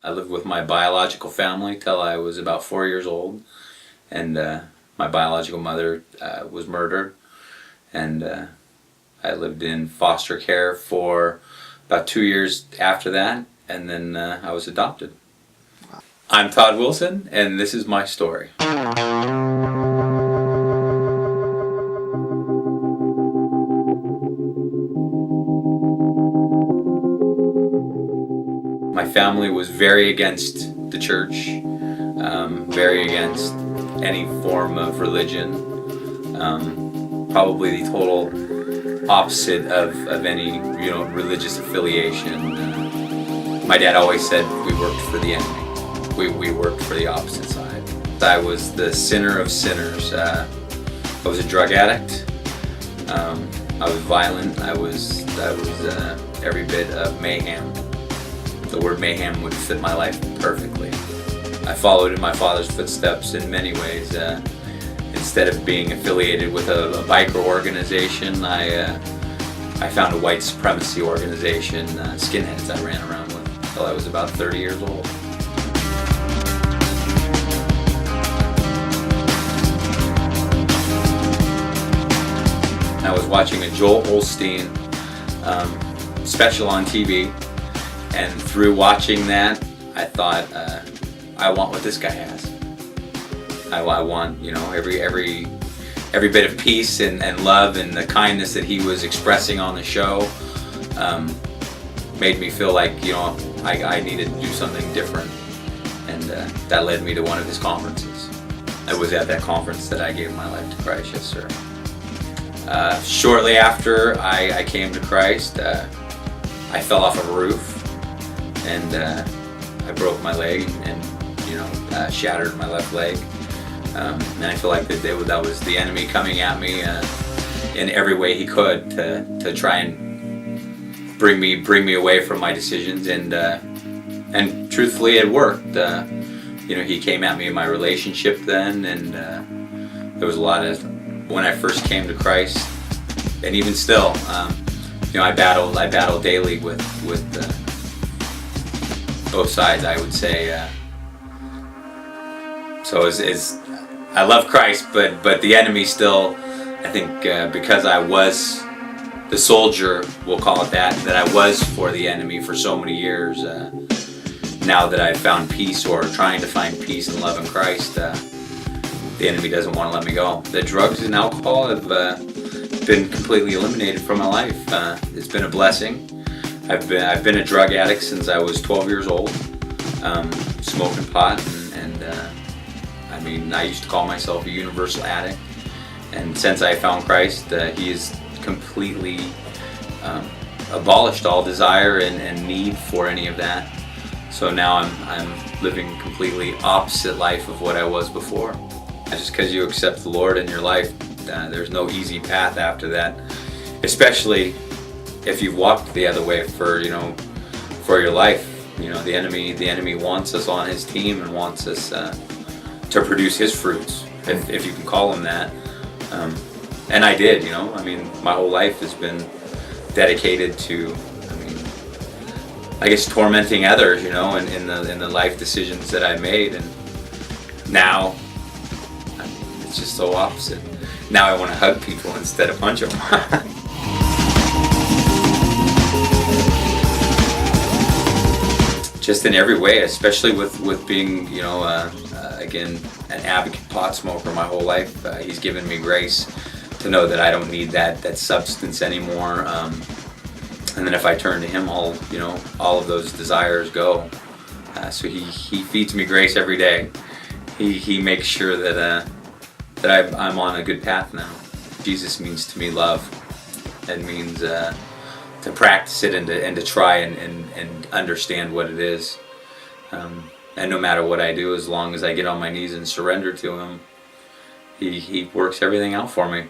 I lived with my biological family till I was about 4 years old, and my biological mother was murdered, and I lived in foster care for about 2 years after that, and then I was adopted. I'm Todd Wilson, and this is my story. My family was very against the church, very against any form of religion, probably the total opposite of any religious affiliation. My dad always said we worked for the enemy. We worked for the opposite side. I was the sinner of sinners. I was a drug addict. I was violent. I was every bit of mayhem. The word mayhem would fit my life perfectly. I followed in my father's footsteps in many ways. Instead of being affiliated with a biker organization, I found a white supremacy organization, skinheads I ran around with until I was about 30 years old. I was watching a Joel Osteen special on TV, and through watching that, I thought, I want what this guy has. I want, every bit of peace and love and the kindness that he was expressing on the show made me feel like, I needed to do something different, and that led me to one of his conferences. It was at that conference that I gave my life to Christ, yes sir. Shortly after I came to Christ, I fell off a roof, and I broke my leg and shattered my left leg. And I feel like that was the enemy coming at me in every way he could to try and bring me away from my decisions, and truthfully it worked. He came at me in my relationship then, and there was a lot of, when I first came to Christ, and even still, I battle daily with both sides, I would say. So I love Christ, but the enemy still, I think, because I was the soldier, we'll call it that I was for the enemy for so many years. Now that I've found peace, or trying to find peace and love in Christ, the enemy doesn't want to let me go. The drugs and alcohol have been completely eliminated from my life. It's been a blessing. I've been a drug addict since I was 12 years old, smoking pot, and I used to call myself a universal addict. And since I found Christ, He has completely abolished all desire and need for any of that. So now I'm living completely opposite life of what I was before. Just because you accept the Lord in your life, there's no easy path after that, especially if you've walked the other way for your life. The enemy wants us on his team and wants us to produce his fruits, if you can call them that. And I did, my whole life has been dedicated to, I guess, tormenting others, in the life decisions that I made. And now it's just so opposite. Now I want to hug people instead of punch them. Just in every way, especially with being, again, an advocate pot smoker my whole life. He's given me grace to know that I don't need that substance anymore. And then if I turn to Him, all of those desires go. So He feeds me grace every day. He makes sure that I'm on a good path now. Jesus means to me love. It means to practice it and to try and understand what it is. And no matter what I do, as long as I get on my knees and surrender to Him, He works everything out for me.